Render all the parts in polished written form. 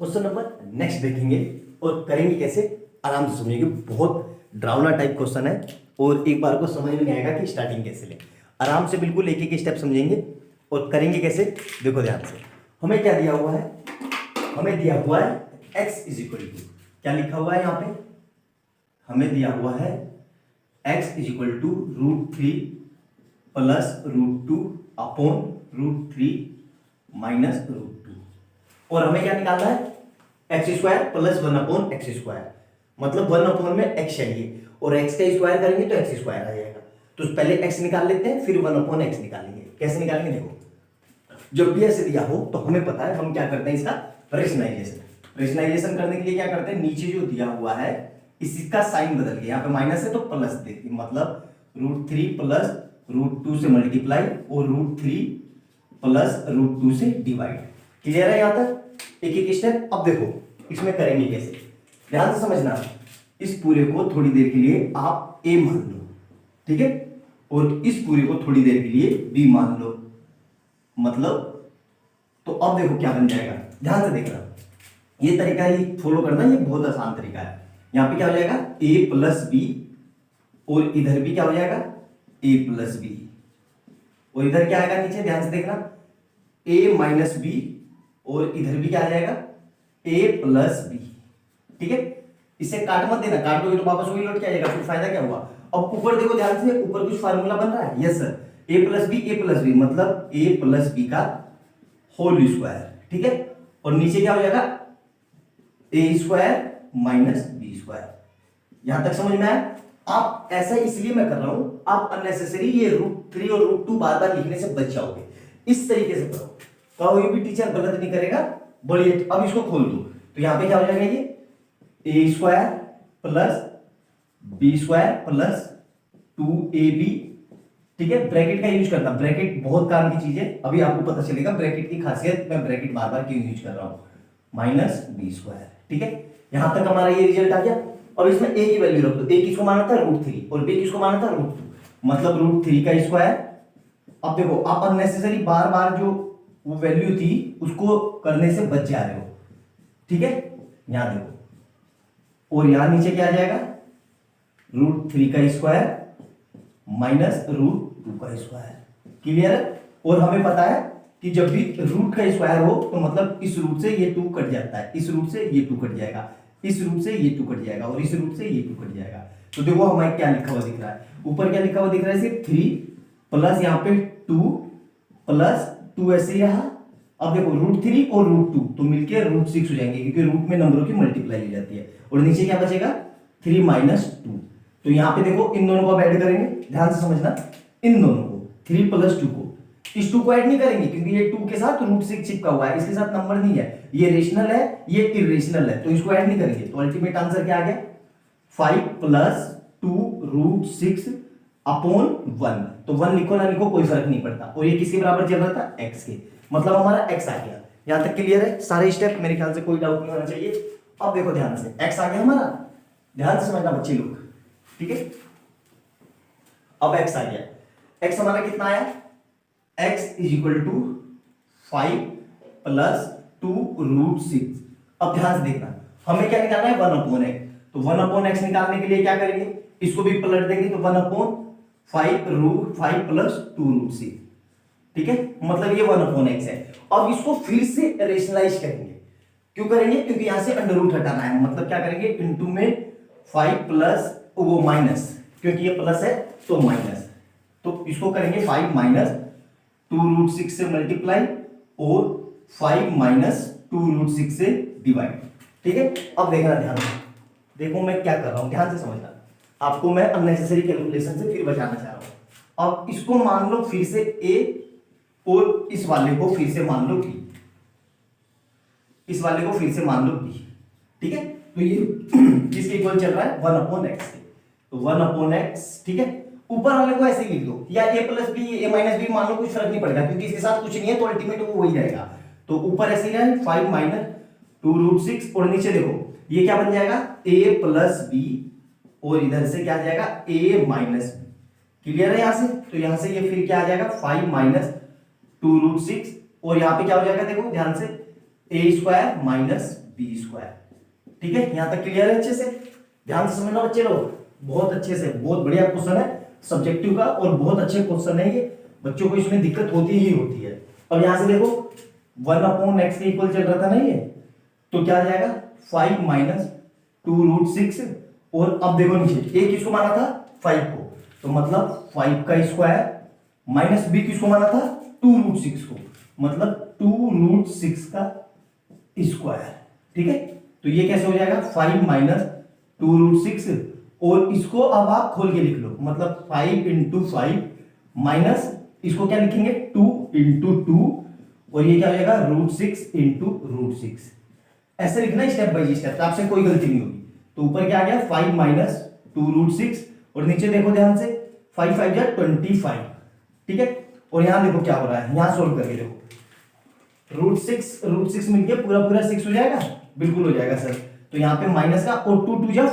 Question number next देखेंगे और करेंगे कैसे, आराम से समझेंगे। बहुत डरावना टाइप क्वेश्चन है और एक बार को समझ में नहीं आएगा कि स्टार्टिंग कैसे लें। आराम से बिल्कुल एक एक स्टेप समझेंगे और करेंगे कैसे, देखो ध्यान से। हमें क्या दिया हुआ है, हमें दिया हुआ है x इज इक्वल टू, क्या लिखा हुआ है यहाँ पे, हमें दिया हुआ है x is equal to √3 plus √2 upon √3 minus √2, और हमें क्या निकालना है x square plus 1 upon x square, मतलब 1 अपॉन में x चाहिए और x का स्क्वायर करेंगे तो x स्क्वायर आ जाएगा। तो पहले x निकाल लेते हैं फिर 1 अपॉन x निकालेंगे। कैसे निकालेंगे, देखो जब भी ऐसे दिया हो तो हमें पता है हम क्या करते हैं, इसका रेशनलाइजेशन करने के लिए क्या करते हैं, नीचे जो दिया हुआ है इसका साइन बदल के, यहाँ पे माइनस है तो प्लस देखिए, मतलब √3 प्लस √2 से मल्टीप्लाई और √3 प्लस √2 से डिवाइड। क्लियर है यहाँ तक, एक एक स्टेप। अब देखो इसमें करेंगे कैसे, ध्यान से समझना। इस पूरे को थोड़ी देर के लिए आप a मान लो, ठीक है, और इस पूरे को थोड़ी देर के लिए b मान लो, मतलब तो अब देखो क्या बन जाएगा, ध्यान से देखना। ये तरीका ही फॉलो करना, ये बहुत आसान तरीका है। यहां पे क्या हो जाएगा a प्लस बी, और इधर भी क्या हो जाएगा a प्लस बी, और इधर क्या आएगा नीचे, ध्यान से देखना a माइनस बी, और इधर भी क्या आ जाएगा a प्लस बी। ठीक है, इसे काट मत देना, काट दोगे तो वापस वही लौट के आएगा, फिर फायदा क्या हुआ। अब ऊपर देखो ध्यान से, ऊपर कुछ फार्मूला बन रहा है, yes sir, a plus b मतलब a प्लस बी का होल स्क्वायर, ठीक है, और नीचे क्या हो जाएगा a square minus b square. यहां तक समझ में आया। आप ऐसा इसलिए मैं कर रहा हूं, आप अननेसेसरी ये √3 और √2 बार बार लिखने से बच जाओगे। इस तरीके से करो, कोई भी टीचर गलत नहीं करेगा। बोलिए अब इसको खोल दो, तो यहां पे क्या हो जाएगा, ये a square plus B square plus 2ab, ठीक है। ब्रैकेट का यूज करना, ब्रैकेट बहुत काम की चीज है, अभी आपको पता चलेगा ब्रैकेट की खासियत, मैं ब्रैकेट बार बार क्यों यूज कर रहा हूं, माइनस बी स्क्वायर, ठीक है। यहां तक हमारा ये रिजल्ट आ गया। अब इसमें a की वैल्यू रख दो, a किसको माना था √3 और b किसको माना था √2, मतलब √3 का स्क्वायर। अब देखो आप अननेसेसरी बार बार जो वो वैल्यू थी उसको करने से बच जा रहे हो, ठीक है। यहां देखो, और यहां नीचे क्या आ जाएगा √3 का स्क्वायर माइनस √2 का स्क्वायर। क्लियर है। और हमें पता है कि जब भी रूट का स्क्वायर हो तो मतलब इस रूट से ये 2 कट जाता है, इस रूट से ये 2 कट जाएगा, इस रूट से ये 2 कट जाएगा, और इस रूट से ये 2 कट जाएगा। तो देखो हमें क्या लिखा हुआ दिख रहा है, ऊपर क्या लिखा हुआ दिख रहा है, सिर्फ 3 प्लस यहाँ पे 2 प्लस 2 ऐसे रहा। अब देखो √3 और √2 तो मिलकर √6 हो जाएंगे, क्योंकि रूट में नंबरों की मल्टीप्लाई हो जाती है। और नीचे क्या बचेगा 3 माइनस 2। तो यहाँ पे देखो इन दोनों को ऐड करेंगे, ध्यान से समझना, इन दोनों को 3 प्लस 2 को, इस 2 को ऐड नहीं करेंगे क्योंकि ये 2 के साथ √6 चिपका हुआ है, इसके साथ नंबर नहीं है, ये रेशनल है ये इरेशनल है, तो इसको ऐड नहीं करेंगे। तो अल्टीमेट आंसर क्या आ गया 5 प्लस 2 √6 अपॉन 1। तो 1 लिखो ना लिखो कोई फर्क नहीं पड़ता, और ये किसके बराबर चल रहा था x के, मतलब हमारा x आ गया। यहां तक क्लियर है, सारे स्टेप मेरे ख्याल से कोई डाउट नहीं होना चाहिए। अब देखो ध्यान से, x आ गया हमारा, ध्यान से समझना बच्चे लोग, ठीक है। अब x आ गया, x हमारा कितना आया, x is equal to 5 plus 2 √6। अब ध्यान से देखना, हमें क्या निकालना है 1 अपॉन x, तो 1 अपॉन x निकालने के लिए क्या करेंगे, इसको भी पलट देंगे, तो 1 अपॉन 5 प्लस 2 √6, ठीक है, मतलब ये 1 अपॉन x है। अब इसको फिर से रेशनलाइज करेंगे, क्यों करेंगे, क्योंकि यहां से अंडर रूट हटाना है, मतलब क्या करेंगे इनटू में 5 प्लस वो माइनस, क्योंकि ये प्लस है तो माइनस, तो इसको करेंगे 5 माइनस 2 √6 से मल्टीप्लाई और 5 माइनस 2 √6 से डिवाइड, ठीक है। अब देखना ध्यान से, देखो मैं क्या कर रहा हूं, ध्यान से समझना, आपको मैं अननेसेसरी कैलकुलेशन से फिर बचाना चाह रहा हूं। अब इसको मान लो फिर से a, और इस वाले को फिर से मान लो b, इस वाले को फिर से मान लो b, ठीक है। तो ये किसके इक्वल चल रहा है 1 अपॉन x के, तो 1 अपॉन x, ठीक है। ऊपर वाले को ऐसे ही लिख दो, या a plus b a minus b मान लो, कुछ फर्क नहीं पड़ेगा क्योंकि इसके साथ कुछ नहीं है, तो अल्टीमेट वो वही रहेगा। तो ऊपर ऐसे ही रहे 5 माइनस 2 √6, और नीचे देखो ये क्या बन जाएगा a प्लस बी, और इधर से क्या आ जाएगा a माइनस बी। क्लियर है यहां से, तो यहां से ये फिर क्या आ जाएगा 5 माइनस 2 √6, और यहां पे क्या हो जाएगा देखो ध्यान से a square minus b square. ठीक है, यहां तक क्लियर है? अच्छे से ध्यान से समझना बच्चे लोग, बहुत अच्छे से, बहुत बढ़िया क्वेश्चन है सब्जेक्टिव का और बहुत अच्छे क्वेश्चन है ये, बच्चों को इसमें दिक्कत होती ही होती है। अब यहां से देखो 1/x के इक्वल चल रहा था ना ये, तो क्या आ जाएगा 5 माइनस 2√6, और अब देखो नीचे a किसको माना था 5 को, तो मतलब 5 का स्क्वायर माइनस b किसको माना था 2√6 को, मतलब 2√6 का स्क्वायर। ठीक है, तो ये कैसे हो जाएगा 5 माइनस 2√6, और इसको अब आप खोल के लिख लो, मतलब 5 इंटू 5 माइनस इसको क्या लिखेंगे 2 इंटू 2, और ये क्या हो जाएगा √6 इंटू √6। ऐसे लिखना स्टेप बाय स्टेप, तो आपसे कोई गलती नहीं होगी। तो ऊपर क्या आ गया 5 माइनस 2√6, और नीचे देखो ध्यान से 5 5 जा 25। ठीक है, और यहां देखो क्या हो रहा है, यहां सोल्व करके देखो √6 मिलके पूरा पूरा 6 हो जाएगा, बिल्कुल हो जाएगा सर। तो यहाँ पे माइनस का, और 2 2 जा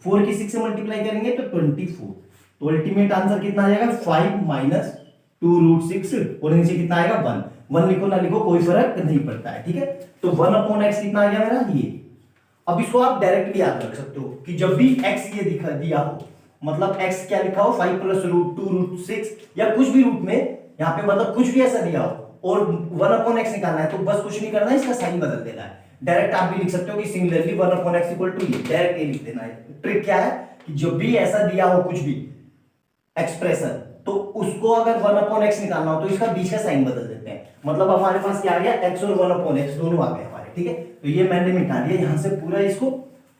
4 की 6 से मल्टीप्लाई करेंगे तो 24, तो अल्टीमेट आंसर कितना आ जाएगा 5 माइनस 2√6, और नीचे कितना आएगा 1 लिखो ना लिखो कोई फर्क नहीं पड़ता है। ठीक है, तो 1/x कितना आ गया मेरा ये। अब इसको आप डायरेक्ट भी याद रख सकते हो कि जब भी x ये दिखा दिया हो, मतलब x क्या लिखा हो 5 प्लस √2√6 या कुछ भी रूप में, यहाँ पे मतलब कुछ भी ऐसा दिया हो और 1/x निकालना है, तो बस कुछ नहीं करना है, इसका साइन बदल देना है। डायरेक्ट आप भी लिख सकते हो कि सिमिलरली 1/x इक्वल टू ये, डायरेक्ट ये लिख देना है। ट्रिक क्या है कि जब भी ऐसा दिया हो कुछ भी एक्सप्रेशन, तो उसको अगर 1/x निकालना हो तो इसका बीच का साइन बदल देते हैं, मतलब हमारे पास क्या आ गया x और 1/x दोनों आ गए हमारे। ठीक है, तो ये मैंने मिटा दिया यहां से पूरा इसको,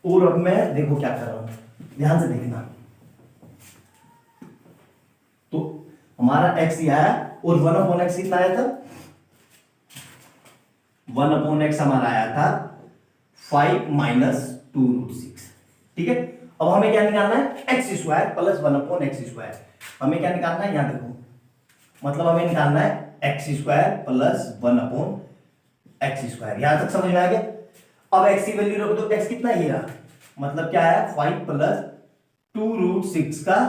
और अब मैं देखो क्या कर रहा हूं, ध्यान से देखना। तो हमारा x ये आया, और 1/x कितना आया था 1/x हमारा आया था 5 माइनस 2√6। ठीक है, अब हमें क्या निकालना है x square plus 1/x square. हमें क्या निकालना है, यहां देखो, मतलब हमें निकालना है x square plus 1/x square. यहां तक समझ में आ गया? अब x की वैल्यू रख दो, x कितना ये रहा, मतलब क्या है 5 प्लस 2√6 का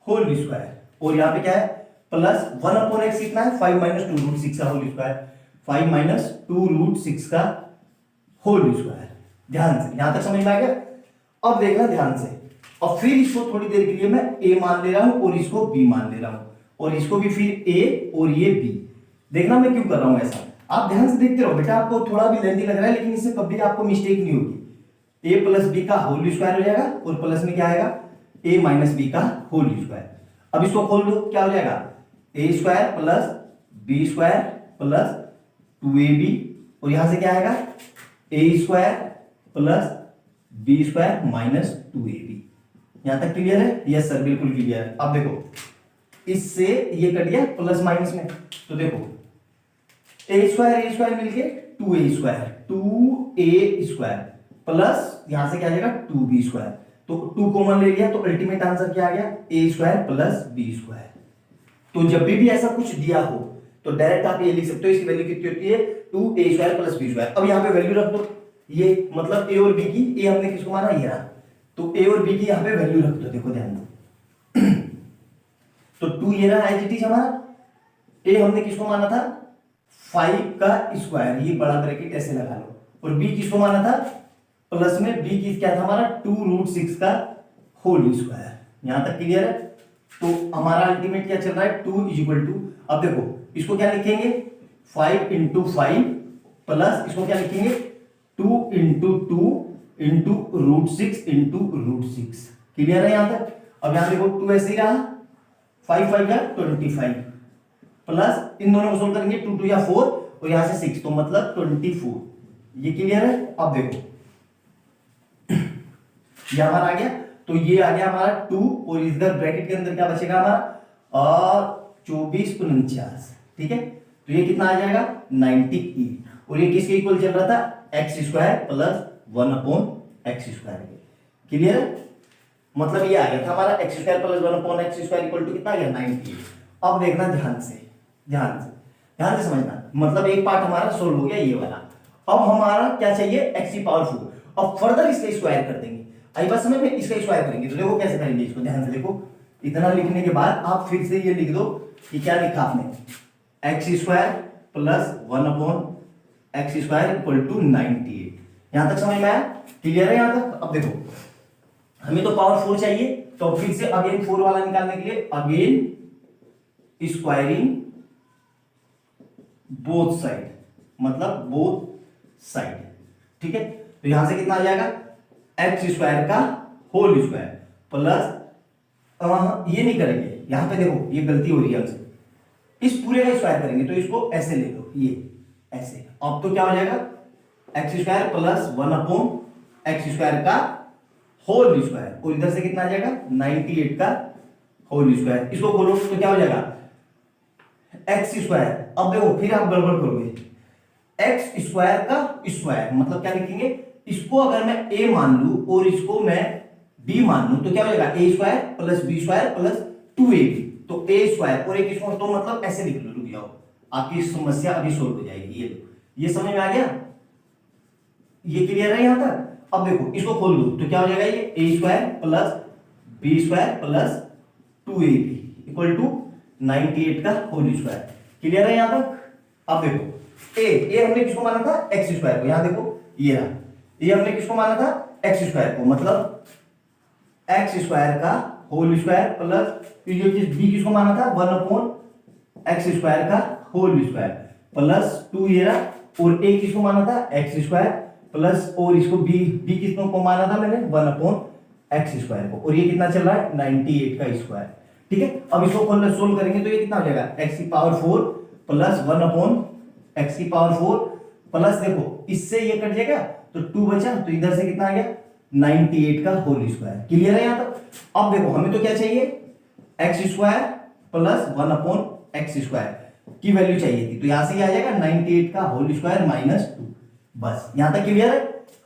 होल स्क्वायर, और यहां पे क्या है प्लस 1/x कितना है 5 माइनस 2√6 का होल स्क्वायर, 5 माइनस 2√6 का होल स्क्वायर। ध्यान से यहां तक समझ में आ गया? अब देखना ध्यान से, और फिर इसको थोड़ी देर के लिए मैं a मान ले रहा हूं और इसको b मान ले रहा हूं, और इसको भी फिर a और ये b। देखना मैं क्यों कर रहा हूं ऐसा, आप ध्यान से देखते रहो बेटा, आपको थोड़ा भी लेंथी लग रहा है लेकिन इससे कभी आपको मिस्टेक नहीं होगी। a प्लस b का होल स्क्वायर हो जाएगा, और प्लस में क्या आएगा a माइनस b का होल स्क्वायर। अब इसको खोल दो, क्या हो जाएगा a square plus b square plus 2ab, और यहां से क्या आएगा a square plus b square minus 2ab। यहां तक क्लियर है? यस सर, बिल्कुल क्लियर है। अब देखो इससे ये कट गया प्लस माइनस में, तो देखो a स्क्वायर मिलके 2a स्क्वायर प्लस यहां से क्या आ जाएगा 2b स्क्वायर, तो 2 कॉमन ले लिया, तो अल्टीमेट आंसर क्या आ गया a square plus b square. तो जब भी ऐसा कुछ दिया हो तो डायरेक्ट आप ये लिख सकते हो, इसकी वैल्यू कितनी होती है 2a square plus b square. अब यहाँ पे वैल्यू रख दो, ये मतलब a और b की, a हमने किसको माना ये रहा, तो a और b की यहाँ पे वैल्यू रख दो, देखो ध्यान दो। तो 2 ये रहा एज इट इज हमारा, a हमने किसको माना था 5 का स्क्वायर, ये बड़ा ब्रैकेट ऐसे लगा लो, और b किसको माना था प्लस में b की क्या था हमारा 2√6 का होल स्क्वायर। यहां तक क्लियर है? तो हमारा अल्टीमेट क्या चल रहा है 2 इज इक्वल टू, अब देखो इसको क्या लिखेंगे 5 इंटू 5 प्लस इसको क्या लिखेंगे 2 इंटू 2 इंटू √6 इंटू √6। क्लियर है यहां तक? अब यहां देखो 2 ऐसे ही रहा, 5 5 का 25 प्लस इन दोनों को सोल्व करेंगे 2 2 या 4, और यहां से 6, तो मतलब 24। ये क्लियर है? अब देखो ये हमारा आ गया, तो ये आ गया हमारा 2, और इधर ब्रैकेट के अंदर क्या बचेगा हमारा और 24 49। ठीक है, तो ये कितना आ जाएगा 98, और ये किसके इक्वल चल रहा था x square plus 1/x square के। क्लियर है? मतलब ये आ गया था हमारा x square plus 1/x square equal to कितना आ गया 98। अब देखना ध्यान से समझना, मतलब एक पार्ट हमारा सोल्व हो गया ये वाला। अब हमारा क्या चाहिए x की पावर 4, अब फर्दर इसका स्क्वायर कर देंगे। आई बात समझ में? इसका स्क्वायर करेंगे, तो देखो कैसे करेंगे इसको, ध्यान से देखो। इतना लिखने के बाद आप फिर से ये लिख दो कि क्या लिखा आपने x square plus 1/x square equal to 98। यहां तक समझ में आया? क्लियर है यहां तक? अब देखो हमें तो पावर 4 चाहिए, तो फिर से अगेन 4 वाला निकालने के लिए अगेन स्क्वायरिंग बोथ साइड, मतलब बोथ साइड, ठीक है। तो यहां से कितना आ जाएगा, एक्स स्क्वायर का होल स्क्वायर प्लस, ये नहीं करेंगे, यहां पे देखो ये गलती हो रही है हमसे, इस पूरे का स्क्वायर करेंगे, तो इसको ऐसे ले लो, ये ऐसे। अब तो क्या हो जाएगा, x square plus 1 upon x square का होल स्क्वायर, और इधर से कितना आ जाएगा 98 का होल स्क्वायर। इसको खोलो तो क्या हो जाएगा एक्स स्क्वायर। अब देखो फिर आप गड़बड़ करोगे, एक्स स्क्वायर का स्क्वायर मतलब क्या लिखेंगे, इसको अगर मैं a मान लूं और इसको मैं b मान लूं तो क्या हो जाएगा a square plus b square plus 2ab, तो a स्क्वायर और एक इसको तो मतलब ऐसे लिख लो, रुक जाओ आपकी समस्या अभी सोल्व हो जाएगी। ये लो, ये समझ में आ गया, ये क्लियर है यहां तक? अब देखो इसको खोल दो तो क्या हो जाएगा, ये a square plus b square plus 2ab equal to 98 का होल स्क्वायर। क्लियर है यहां तक? अब देखो ए हमने किसको माना था, एक्स स्क्वायर को, यहां देखो ये रहा, ये हमने किसको माना था, एक्स स्क्वायर को, मतलब एक्स स्क्वायर का होल स्क्वायर प्लस ये चीज बी किसको माना था 1 अपॉन एक्स स्क्वायर का होल स्क्वायर प्लस 2 ये रहा, और ए किसको माना था एक्स स्क्वायर प्लस, और इसको बी किसको माना था मैंने 1 अपॉन एक्स स्क्वायर को, और ये कितना चल रहा है 98 का स्क्वायर, ठीक है। अब इसको सोल्व करेंगे तो ये कितना हो जाएगा एक्स की पावर 4 प्लस 1 अपॉन एक्स की पावर 4 प्लस, देखो इससे ये कट जाएगा तो 2 बचा, तो इधर से कितना आ गया 98 का होल स्क्वायर। क्लियर है यहां तक? अब देखो हमें तो क्या चाहिए, x square plus 1 upon x square की वैल्यू चाहिए थी, तो यहां से ये आ जाएगा 98 का होल स्क्वायर माइनस 2, बस यहां तक क्लियर है।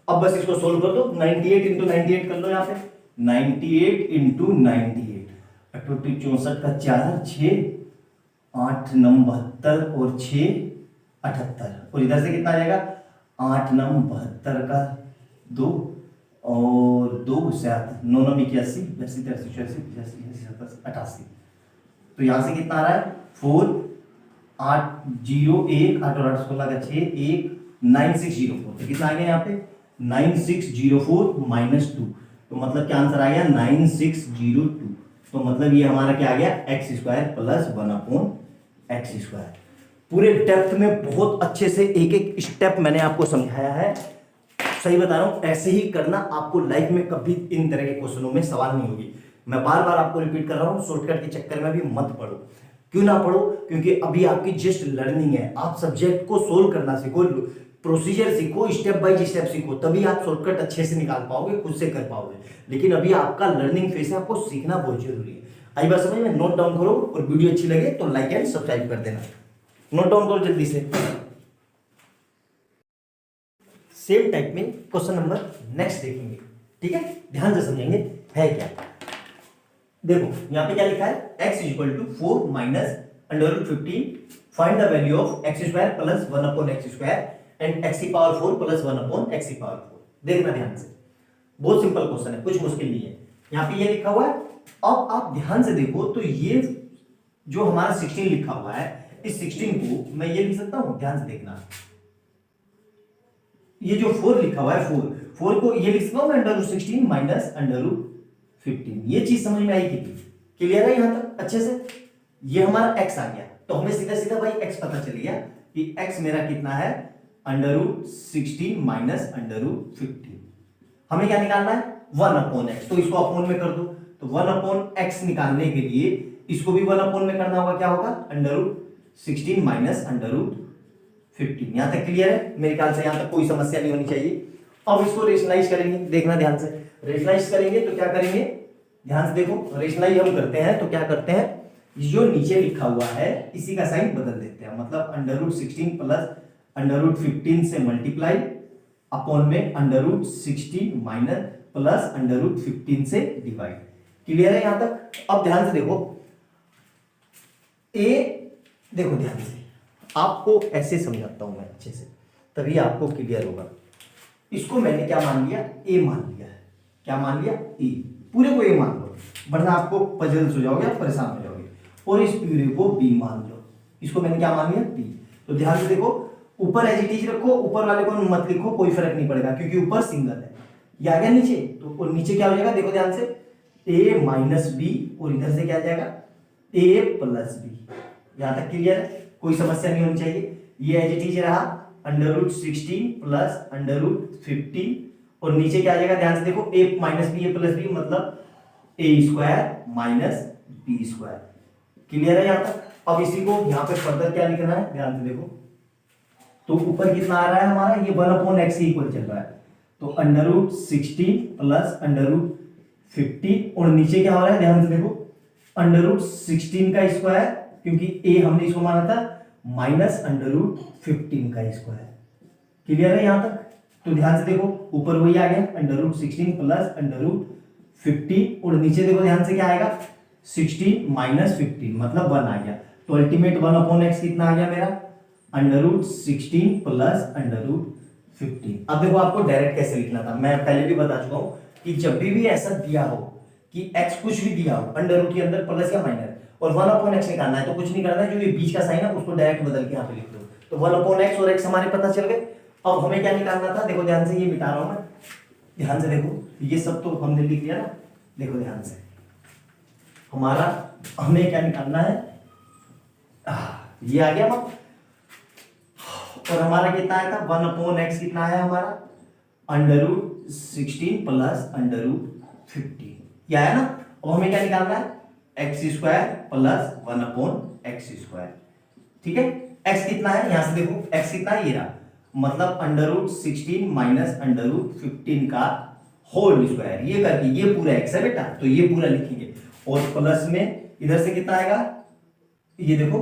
अब बस इसको सोल्व कर दो, 98 इंटू 98 कर लो, यहां पे 98 इंटू 98, 64 का 4 6 8 9 72 और 6 78, और इधर से कितना आ जाएगा 8 9 72 का 2 और 2 7 9 9 81 82 83 84 85 87 88, तो यहां से कितना आ रहा है 4 8 0 1 8 और 8 16 का 6 1 9604, तो कितना आ गया यहाँ पे 9604 माइनस 2, तो मतलब क्या आंसर आ गया 9602, तो मतलब ये हमारा क्या आ गया x square plus 1 upon x square. पूरे डेप्थ में बहुत अच्छे से एक एक स्टेप मैंने आपको समझाया है, सही बता रहा हूं, ऐसे ही करना, आपको लाइफ में कभी इन तरह के क्वेश्चनों में सवाल नहीं होगी। मैं बार बार आपको रिपीट कर रहा हूं, शॉर्टकट के चक्कर में भी मत पढ़ो। क्यों ना पढ़ो, क्योंकि अभी आपकी जस्ट लर्निंग है, आप सब्जेक्ट को सोल्व करना सीखो, प्रोसीजर सीखो, स्टेप बाय स्टेप सीखो, तभी आप शॉर्टकट अच्छे से निकाल पाओगे, खुद से कर पाओगे। लेकिन अभी आपका लर्निंग फेज है, आपको सीखना बहुत जरूरी है। आई बात समझ में? नोट डाउन करो, और वीडियो अच्छी लगे तो लाइक एंड सब्सक्राइब कर देना। नोट डाउन करो जल्दी से। सेम टाइप में क्वेश्चन नंबर नेक्स्ट देखेंगे, ठीक है, ध्यान से समझेंगे है क्या। देखो यहां पे क्या लिखा है, x equal to 4 minus under root 15, find the value of x square plus 1 upon x square and x की पावर 4 प्लस 1 अपॉन एक्स की पावर 4। देखना ध्यान से, बहुत सिंपल क्वेश्चन है, कुछ मुश्किल नहीं है। यहां पे ये लिखा हुआ है, अब आप ध्यान से देखो तो ये जो हमारा 16 लिखा हुआ है, इस 16 को मैं ये लिख सकता हूं, ध्यान से देखना, ये जो 4 लिखा हुआ है 4 को ये लिख सकता हूं मैं under root 16 minus under root 15। ये चीज समझ में आई कितनी क्लियर है यहां तक अच्छे से? ये हमारा x आ गया, तो हमें सीधा सीधा भाई x पता चल गया कि x मेरा कितना है under root 16 minus under root 15। हमें क्या निकालना है 1 अपॉन एक्स, तो इसको अपॉन में कर दो, तो 1 अपॉन एक्स निकालने के लिए इसको भी 1 अपॉन में करना होगा, क्या होगा under root 16 minus under root 15। यहां तक क्लियर है? मेरे ख्याल से यहां तक कोई समस्या नहीं होनी चाहिए। अब इसको रेशनलाइज करेंगे, देखना ध्यान से, रेशनलाइज करेंगे तो क्या करेंगे, ध्यान से देखो, रेशनलाइज हम करते हैं तो क्या करते हैं, जो नीचे लिखा हुआ है इसी का साइन बदल देते हैं, मतलब under root 16 plus under root 15 से मल्टीप्लाई अपॉन में under root 16 minus plus under root 15 से डिवाइड। क्लियर है यहां तक? अब ध्यान से देखो, ए देखो ध्यान से, आपको ऐसे समझाता हूं मैं अच्छे से, तभी आपको क्लियर होगा। इसको मैंने क्या मान लिया, ए मान लिया है, क्या मान लिया ए, पूरे को ए मान लो, वरना आपको पजल्स हो जाओगे, आप परेशान हो जाओगे। और इस पूरे को बी मान लो, इसको मैंने क्या मान लिया बी। तो ध्यान से देखो, ऊपर एज इट इज रखो, ऊपर वाले को मत लिखो, कोई फर्क नहीं पड़ेगा क्योंकि ऊपर सिंगल है। ये आ गया नीचे, तो नीचे क्या हो जाएगा देखो ध्यान से, a माइनस बी, और इधर से क्या आ जाएगा a प्लस बी। यहां तक क्लियर है, कोई समस्या नहीं होनी चाहिए। ये एज इट इज रहा √16 प्लस √15, और नीचे क्या आ जाएगा ध्यान से देखो, a minus b, a plus b मतलब a² माइनस b²। क्लियर है यहां तक। अब इसी को यहां पे फर्दर क्या लिखना है ध्यान से देखो, तो ऊपर कितना आ रहा है हमारा, ये 1/x इक्वल चल रहा है, तो √16 प्लस √15, और नीचे क्या हो रहा है ध्यान से देखो, √16 का स्क्वायर, क्योंकि a हमने इसको माना था, माइनस √15 का स्क्वायर। क्लियर है यहां तक। तो ध्यान से देखो, ऊपर वही आ गया √16 प्लस √15, और नीचे देखो ध्यान से क्या आएगा, 16 माइनस 15 मतलब 1 आ गया। तो अल्टीमेट 1/x कितना आ गया मेरा, √16 प्लस √15। अब देखो आपको डायरेक्ट कैसे लिखना था, मैं पहले भी बता चुका हूं कि जब भी ऐसा दिया हो कि x कुछ भी दिया हो अंडर रूट के अंदर प्लस या माइनस, और 1/x निकालना है, तो कुछ नहीं करना है, जो ये बीच का साइन है उसको डायरेक्ट बदल के यहाँ पे लिख दो, तो 1/x और x हमारे पता चल गए। अब हमें क्या निकालना था, देखो ध्यान से, ये मिटा रहा हूं मैं, ध्यान से देखो, ये सब तो हमने लिख दिया ना, देखो ध्यान से, हमारा हमें क्या निकालना है, ये आ गया मत, और हमारा कितना आया था 1/x कितना आया हमारा, √16 प्लस √15, ये आया ना। और हमें क्या निकालना है, x² प्लस 1/x²। ठीक है, x कितना है यहां से देखो, x कितना है, ये रहा, मतलब √16 माइनस √15 का होल स्क्वायर, ये करके, ये पूरा x है बेटा, तो ये पूरा लिखेंगे, और प्लस में इधर से कितना आएगा, ये देखो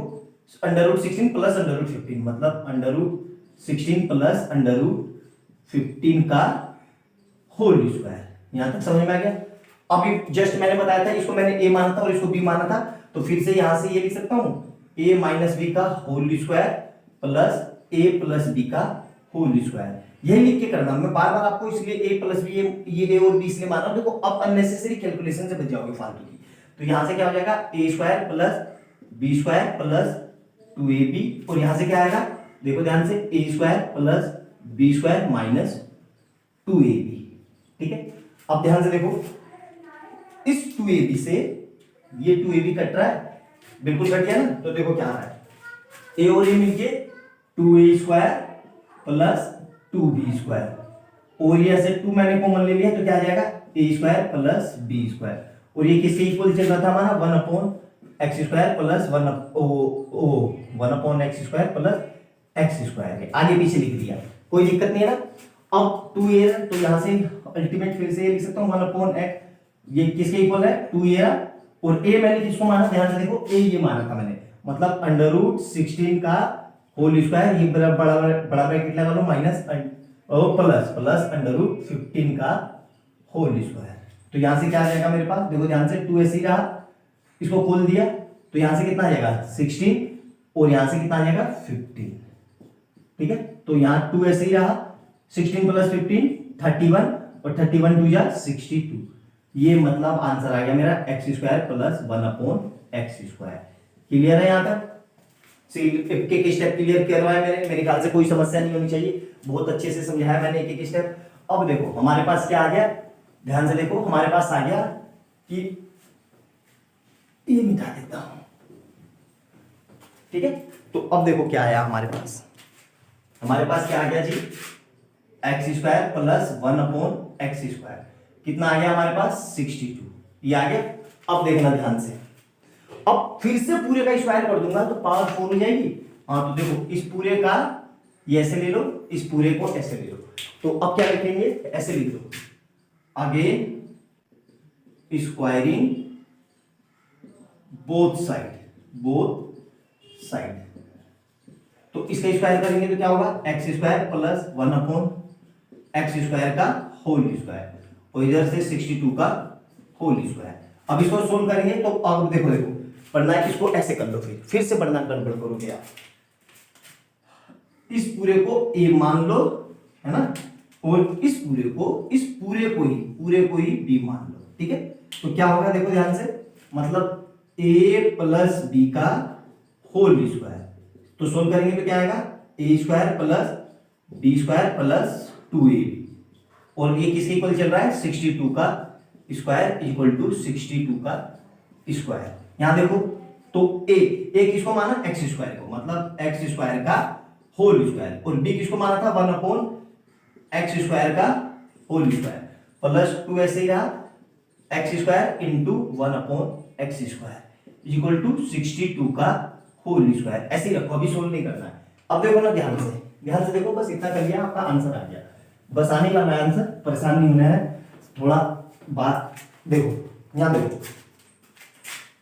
√16 प्लस √15 मतलब √16 प्लस √15 का होल स्क्वायर। यहां तक समझ में आ गया। अभी जस्ट मैंने बताया था, इसको मैंने a माना था और इसको b माना था, तो फिर से यहां से ये लिख सकता हूं, a माइनस बी का whole square plus a plus b का होल स्क्वायर। यही लिख के करना, मैं बार बार आपको इसलिए a प्लस बी, ये a और b इसलिए मान रहा हूं, देखो अब अननेसेसरी कैलकुलेशन से बच जाओगे फालतू की। तो यहां से क्या हो जाएगा, a² plus b² plus 2ab, और यहां से क्या आएगा देखो ध्यान से, a² plus b² minus 2ab। ठीक है, अब ध्यान से देखो, इस 2ab से ये 2ab कट रहा है, बिल्कुल कट गया ना, तो देखो क्या आ रहा है, a और a मिलके 2a² प्लस 2b², और ये से 2 मैंने कॉमन ले लिया, तो क्या आ जाएगा a² प्लस b², और ये किसके इक्वल चल रहा था हमारा, 1/x² plus 1/x² plus x², आगे पीछे लिख दिया, कोई दिक्कत नहीं है ना। अब 2a, तो यहां से अल्टीमेट फिर से लिख सकता हूं 1/x, ये किसके इक्वल है, 2a, और a मैंने किसको माना, ध्यान से देखो, a ये माना था मैंने, मतलब √16 का होल स्क्वायर, ये बड़ा ब्रैकेट लगा लो, माइनस प्लस प्लस √15 का होल स्क्वायर। तो यहां से क्या आ जाएगा मेरे पास, देखो ध्यान से, 2ac रहा, इसको खोल दिया, तो यहां से कितना आ जाएगा 16, और यहां से कितना आ जाएगा 15। ठीक है, तो यहां 2ac रहा, 16 प्लस 15 31, और 31 2 जा 62, ये मतलब आंसर आ गया मेरा x² प्लस 1/x²। क्लियर है यहां तक, एक एक स्टेप क्लियर करवाया मेरे ख्याल से कोई समस्या नहीं होनी चाहिए, बहुत अच्छे से समझाया मैंने एक एक स्टेप। अब देखो हमारे पास क्या आ गया, ध्यान से देखो, हमारे पास आ गया कि ये मिटा देता हूं, ठीक है। तो अब देखो क्या आया हमारे पास क्या आ गया जी, x² प्लस 1/x², कितना आ गया हमारे पास 62, ये आ गया। अब देखना ध्यान से, अब फिर से पूरे का स्क्वायर कर दूंगा तो पावर 4 हो जाएगी। हाँ तो देखो, इस पूरे का ये ऐसे ले लो, इस पूरे को ऐसे ले लो, तो अब क्या लिखेंगे, ऐसे लिख दो, अगेन स्क्वायरिंग बोथ साइड, तो इसका स्क्वायर करेंगे तो क्या होगा, x² प्लस 1/x² का होल स्क्वायर, और इधर से 62 का होल स्क्वायर। अब इसको सोल्व करेंगे तो अब देखो पढ़ना है, इसको ऐसे कर लो, फिर से पढ़ना गड़बड़ करोगे आप। इस पूरे को a मान लो, है ना, और इस पूरे को ही b मान लो, ठीक है। तो क्या होगा देखो ध्यान से, मतलब a प्लस b का होल स्क्वायर, तो सोल्व करेंगे तो क्या आएगा, A square plus B square plus 2ab, और ये किसके इक्वल चल रहा है 62 का स्क्वायर इक्वल टू 62 का स्क्वायर। यहां देखो तो ए किसको माना एक्स स्क्वायर को, मतलब एक्स स्क्वायर का होल स्क्वायर, और बी किसको माना था 1 अपॉन एक्स स्क्वायर का होल स्क्वायर, प्लस 2 ऐसे ही रहा x square into 1 upon x square equal to 62 का होल स्क्वायर। ऐसे ही रखो, अभी सोल्व नहीं करना है। अब देखो ना ध्यान से देखो, बस इतना कर लिया आपका आंसर आ गया, बस आने वाला है आंसर, परेशान नहीं होना है। थोड़ा बात देखो, यहां देखो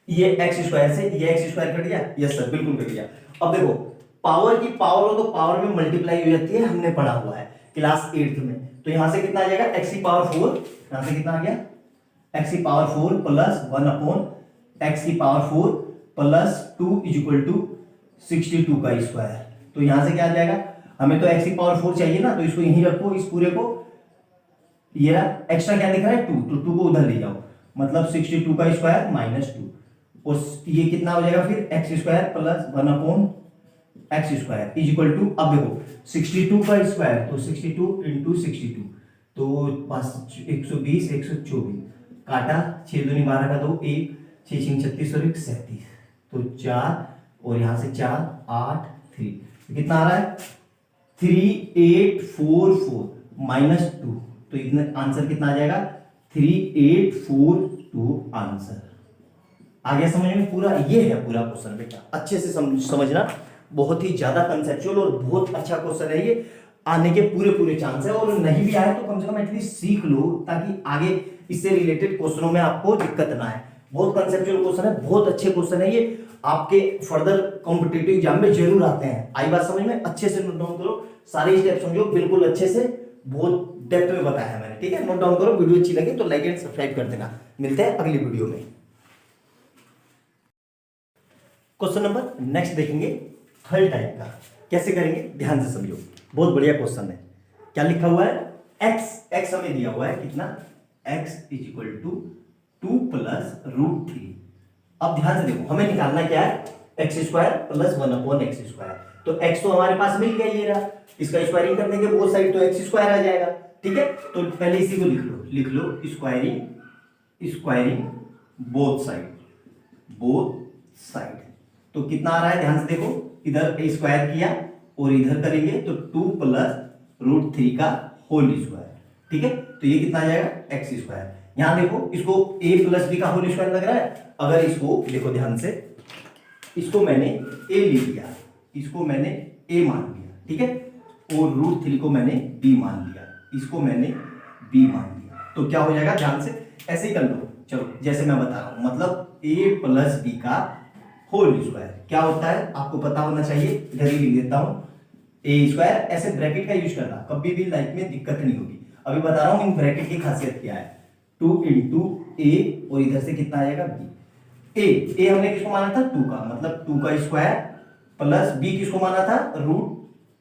ये एक्स स्क्वायर से ये एक्स स्क्वायर कट गया, यस सर बिल्कुल कट गया। अब देखो पावर की पावर हो तो पावर में मल्टीप्लाई हो जाती है, हमने पढ़ा हुआ है क्लास 8th में। तो यहां से कितना आ जाएगा एक्स की पावर 4, यहां से कितना आ गया एक्स की पावर 4 प्लस 1 अपॉन एक्स की power 4 plus 2 is equal to 62 का स्क्वायर। तो यहां से क्या आ जाएगा, हमें तो एक्स की पावर 4 चाहिए ना, तो इसको यहीं रखो, इस पूरे को, ये एक्स्ट्रा क्या दिख रहा है 2, तो 2 को उधर ले जाओ, मतलब 62 का स्क्वायर माइनस 2, और ये कितना हो जाएगा फिर x square plus 1 upon x square is equal to, अब देखो 62 का स्क्वायर तो 62 इंटू 62, तो बस 120 124 काटा, 6 दूनी 12 का 2 1 6 6 36 और 1 37, तो 4 और यहां से 4 8 3, कितना आ रहा है 3844 माइनस 2, तो इतना आंसर कितना आ जाएगा 3842 आंसर आ गया समझ में पूरा। ये है पूरा क्वेश्चन बेटा, अच्छे से समझना, बहुत ही ज्यादा कंसेप्चुअल और बहुत अच्छा क्वेश्चन है ये, आने के पूरे चांस है, और नहीं भी आए तो कम से कम एटलीस्ट सीख लो, ताकि आगे इससे रिलेटेड क्वेश्चनों में आपको दिक्कत ना आए। बहुत कंसेप्चुअल क्वेश्चन है, बहुत अच्छे क्वेश्चन है ये, आपके फर्दर कॉम्पिटिटिव एग्जाम में जरूर आते हैं। आई बात समझ में, अच्छे से नोट डाउन करो, सारे स्टेप समझो बिल्कुल अच्छे से, बहुत डेप्थ में बताया है मैंने, ठीक है। नोट डाउन करो, वीडियो अच्छी लगे तो लाइक एंड सब्सक्राइब कर देना। मिलते हैं अगली वीडियो में। क्वेश्चन नंबर नेक्स्ट देखेंगे थर्ड टाइप का, कैसे करेंगे ध्यान से समझो, बहुत बढ़िया क्वेश्चन है। क्या लिखा हुआ है x हमें दिया हुआ है कितना, x is equal to 2 plus root 3। अब ध्यान से देखो, हमें निकालना क्या है x square plus 1 upon x square, तो x तो हमारे पास मिल गया, ये रहा, इसका स्क्वायरिंग कर देंगे बोथ साइड तो एक्स स्क्वायर आ जाएगा, ठीक है। तो पहले इसी को लिख लो स्क्वायरिंग बोथ साइड, तो कितना आ रहा है ध्यान से देखो, इधर स्क्वायर किया और इधर करेंगे तो 2 प्लस रूट 3 का होल स्क्वायर, ठीक है। तो ये कितना आ जाएगा एक्स स्क्वायर। यहां देखो इसको a प्लस बी का होल स्क्वायर लग रहा है, अगर इसको देखो ध्यान से, इसको मैंने a ले लिया, इसको मैंने a मान लिया, ठीक है, और रूट 3 को मैंने b मान लिया, इसको मैंने b मान लिया, तो क्या हो जाएगा ध्यान से ऐसे ही कर लो। चलो जैसे मैं बता रहा हूं, मतलब a प्लस बी का होल स्क्वायर क्या होता है आपको पता होना चाहिए, इधर ही लिख देता हूं ए स्क्वायर, ऐसे ब्रैकेट का यूज करना, कभी भी लाइफ में दिक्कत नहीं होगी। अभी बता रहा हूं इन ब्रैकेट की खासियत क्या है, 2 इंटू ए और इधर से कितना आ जाएगा बी। ए हमने किसको माना था 2 का, मतलब 2 का स्क्वायर, प्लस बी किसको माना था रूट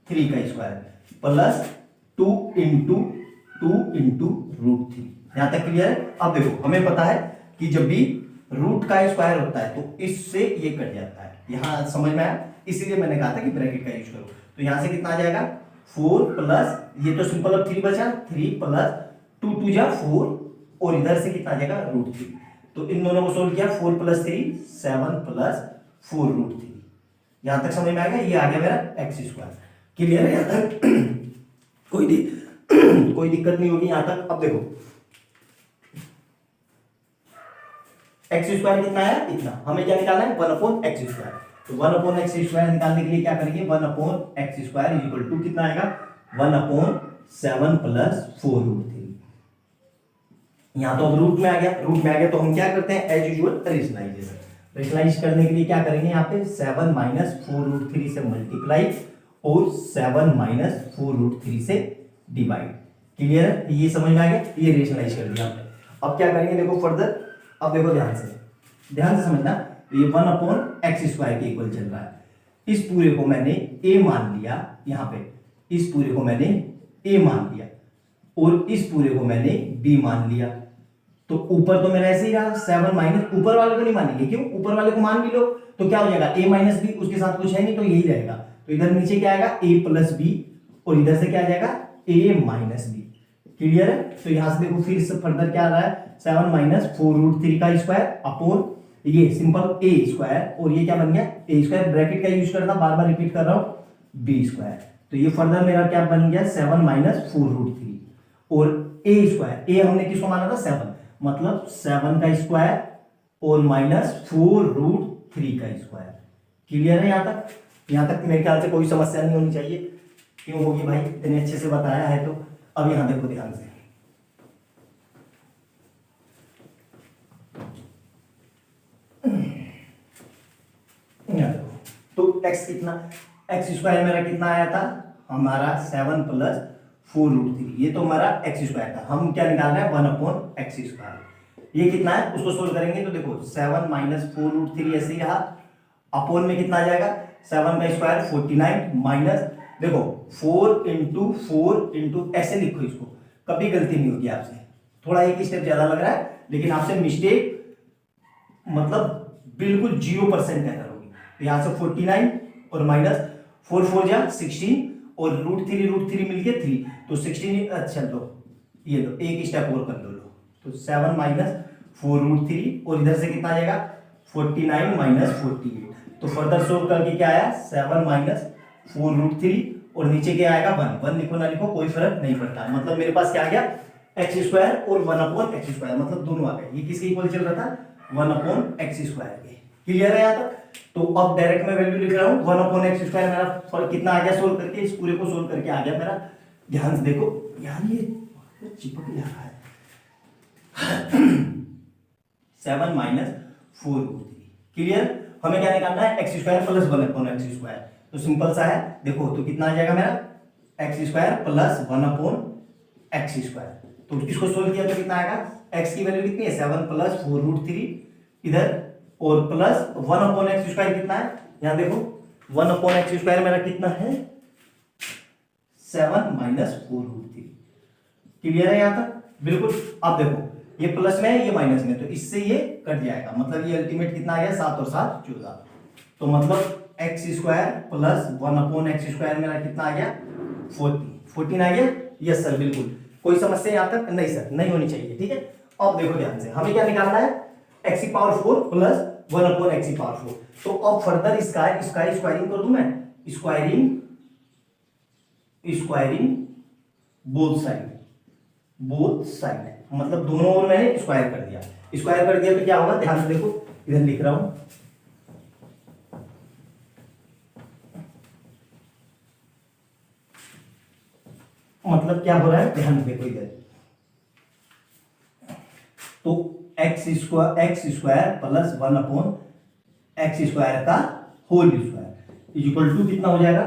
3 का स्क्वायर, प्लस 2 इंटू रूट 3। यहां तक क्लियर है। अब देखो हमें पता है कि जब भी रूट का स्क्वायर होता है तो इससे ये कट जाता है, यहां समझ में आया, इसीलिए मैंने कहा था कि ब्रैकेट का यूज करो। तो यहां से कितना आ जाएगा 4 प्लस ये तो सिंपल, अब 3 बचा, 3 प्लस 2 2 जा 4 और इधर से कितना आ जाएगा रूट 3। तो इन दोनों को सोल्व किया, 4 प्लस 3 7 प्लस 4 रूट 3। यहां तक समझ में आ गया, ये आ गया मेरा एक्स स्क्वायर। क्लियर है यहां तक? कोई दिक्कत नहीं होगी यहां तक। अब देखो एक्स स्क्वायर कितना आया इतना, हमें क्या निकालना है 1 अपॉन एक्स स्क्वायर। तो 1 अपॉन एक्स स्क्वायर निकालने के लिए क्या करेंगे, 1 upon x square is equal to कितना आएगा 1 अपॉन 7 प्लस 4 रूट 3। यहां तो अब रूट में आ गया, तो हम क्या करते हैं एज यूजुअल रेशनलाइज करने के लिए क्या करेंगे, यहाँ पे 7 माइनस 4 रूट 3 से मल्टीप्लाई और 7 माइनस 4 रूट 3 से डिवाइड। क्लियर है, ये समझ में आ गया, ये रेशनलाइज कर दिया हमने। अब क्या करेंगे देखो फर्दर, अब देखो ध्यान से समझना, ये 1 अपॉन एक्स स्क्वायर के इक्वल चल रहा है, इस पूरे को मैंने a मान लिया, यहाँ पे इस पूरे को मैंने a मान लिया और इस पूरे को मैंने b मान लिया। तो ऊपर तो मेरा ऐसे ही रहा 7 माइनस, ऊपर वाले को नहीं मानेंगे, क्यों, ऊपर वाले को मान भी लो तो क्या हो जाएगा a माइनस बी, उसके साथ कुछ है नहीं तो यही रहेगा, तो इधर नीचे क्या आएगा a प्लस बी, और इधर से क्या आ जाएगा a माइनस बी। क्लियर है? तो यहां से देखो फिर से फर्दर क्या आ रहा है, 7 माइनस 4√3 का स्क्वायर अपॉन ये सिंपल a स्क्वायर, और ये क्या बन गया a स्क्वायर, ब्रैकेट का यूज करना, बार बार रिपीट कर रहा हूं, b स्क्वायर। तो ये फर्दर मेरा क्या बन गया 7 माइनस 4√3, और a स्क्वायर, a हमने किसको माना था 7, मतलब 7 का स्क्वायर और माइनस 4√3 का स्क्वायर। क्लियर है यहां तक? यहां तक मेरे ख्याल से कोई समस्या नहीं होनी चाहिए। क्यों होगी भाई, इतने अच्छे से बताया है तो। अब यहां देखो ध्यान से, तो x कितना, x स्क्वायर मेरा कितना आया था हमारा 7 प्लस 4√3, ये तो हमारा x स्क्वायर था। हम क्या निकाल रहे हैं 1/x स्क्वायर। ये कितना है उसको सोल्व करेंगे तो देखो 7 माइनस 4√3 ऐसे ही रहा, अपोन में कितना आ जाएगा 7 का स्क्वायर 49 माइनस देखो 4 इंटू 4 इंटू, ऐसे लिखो इसको, कभी गलती नहीं होगी आपसे। थोड़ा एक स्टेप ज्यादा लग रहा है लेकिन आपसे मिस्टेक मतलब बिल्कुल 0% एरर होगी। तो यहां से 49 और माइनस 4 4 जा 16 और √3 मिल गया 3, तो 16। अच्छा लो ये लो एक स्टेप और कर लो, तो 7 माइनस 4√3 और इधर से कितना आ जाएगा 49 माइनस 48। तो फर्दर सोल्व करके क्या आया 7 माइनस 4√3 और नीचे क्या आएगा 1 लिखो ना लिखो कोई फर्क नहीं पड़ता। मतलब मेरे पास क्या आ गया x स्क्वायर और 1/x स्क्वायर, मतलब दोनों आ गए। ये किसके इक्वल चल रहा था 1/x स्क्वायर के। क्लियर है यहाँ तक? तो अब डायरेक्ट मैं वैल्यू लिख रहा हूँ 1/x स्क्वायर, मेरा कितना आ गया सोल्व करके, इस पूरे को सोल्व करके आ गया मेरा। ध्यान से देखो यार ये चिपक जा रहा है 7 माइनस 4√3। क्लियर? हमें क्या निकालना है x square plus 1/x square. तो सिंपल सा है, देखो तो कितना आ जाएगा मेरा x square plus 1/x square. तो इसको सोल्व किया तो कितना आएगा, x की वैल्यू कितनी है 7 प्लस 4√3 इधर, और प्लस 1/x स्क्वायर कितना है, यहां देखो 1/x स्क्वायर मेरा कितना है 7 माइनस 4√3। क्लियर है यहां तक? बिल्कुल। अब देखो ये प्लस में है ये माइनस में, तो इससे ये कट जाएगा, मतलब ये अल्टीमेट कितना आ गया 7 और 7 14। तो मतलब x square plus 1/x square मेरा कितना आ गया 14 आ गया। यस सर बिल्कुल, कोई समस्या यहां तक? नहीं सर नहीं होनी चाहिए। ठीक है, अब देखो ध्यान से, हमें क्या निकालना है x की पावर 4 प्लस 1/x की पावर 4। तो अब फर्दर इसका स्क्वायरिंग कर दूं मैं, स्क्वायरिंग बोथ साइड मतलब दोनों ओर मैंने स्क्वायर कर दिया। स्क्वायर कर दिया तो क्या होगा, ध्यान से देखो इधर लिख रहा हूं, मतलब क्या हो रहा है ध्यान से देखो इधर, तो x square plus 1/x square का होल स्क्वायर इक्वल टू कितना हो जाएगा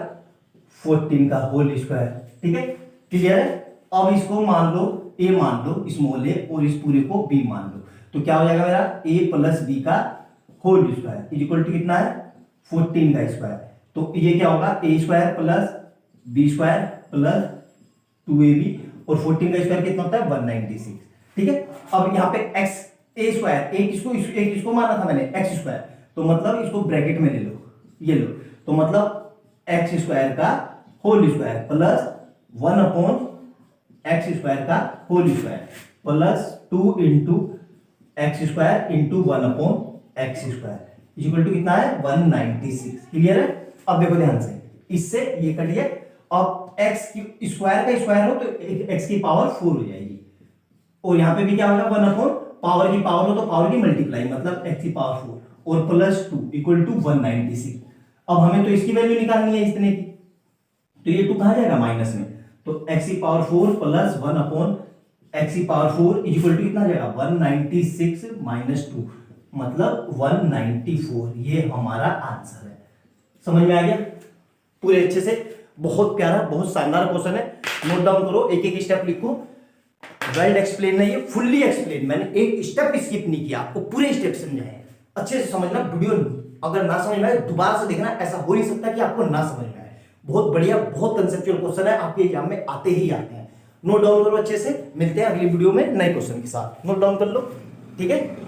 14 का होल स्क्वायर। ठीक है, क्लियर है? अब इसको मान लो a मान लो स्मॉल a और इस पूरे को b मान लो, तो क्या हो जाएगा मेरा a प्लस b का होल स्क्वायर इक्वल टू कितना है 14 का स्क्वायर। तो ये क्या होगा a square plus b square plus 2ab और 14 का स्क्वायर कितना होता है 196। ठीक है, अब यहाँ पे x a स्क्वायर एक किसको माना था मैंने x स्क्वायर, तो मतलब इसको ब्रैकेट में ले लो, ये लो, तो मतलब x स्क्वायर का whole square plus 1/x square का whole square plus 2 into x square into 1/x square equal to कितना है 196। क्लियर है? अब देखो ध्यान से, इससे ये कटिए, अब x की स्क्वायर का स्क्वायर हो तो x की पावर 4 हो जाएगी, और यहाँ पे भी क्या होगा 1/, पावर की पावर हो तो पावर की मल्टीप्लाई, मतलब x की पावर 4 और प्लस 2 इक्वल टू 196। अब हमें तो इसकी वैल्यू निकालनी है इतने की, तो ये 2 कहां जाएगा माइनस में, तो x की पावर 4 प्लस 1/x की पावर 4 इक्वल टू कितना जाएगा 196 माइनस 2 मतलब 194। ये हमारा आंसर है। समझ में आ गया पूरे अच्छे से? बहुत प्यारा बहुत शानदार क्वेश्चन है, नोट डाउन करो, एक एक स्टेप लिखो। वेल एक्सप्लेन नहीं है, फुल्ली एक्सप्लेन, मैंने एक स्टेप स्किप नहीं किया, आपको पूरे स्टेप समझाए। अच्छे से समझना, वीडियो अगर ना समझ में आए दोबारा से देखना, ऐसा हो नहीं सकता कि आपको ना समझ में आए। बहुत बढ़िया बहुत कंसेप्चुअल क्वेश्चन है, आपके एग्जाम में आते ही आते हैं। नोट डाउन करो अच्छे से, मिलते हैं अगली वीडियो में नए क्वेश्चन के साथ। नोट डाउन कर लो, ठीक है।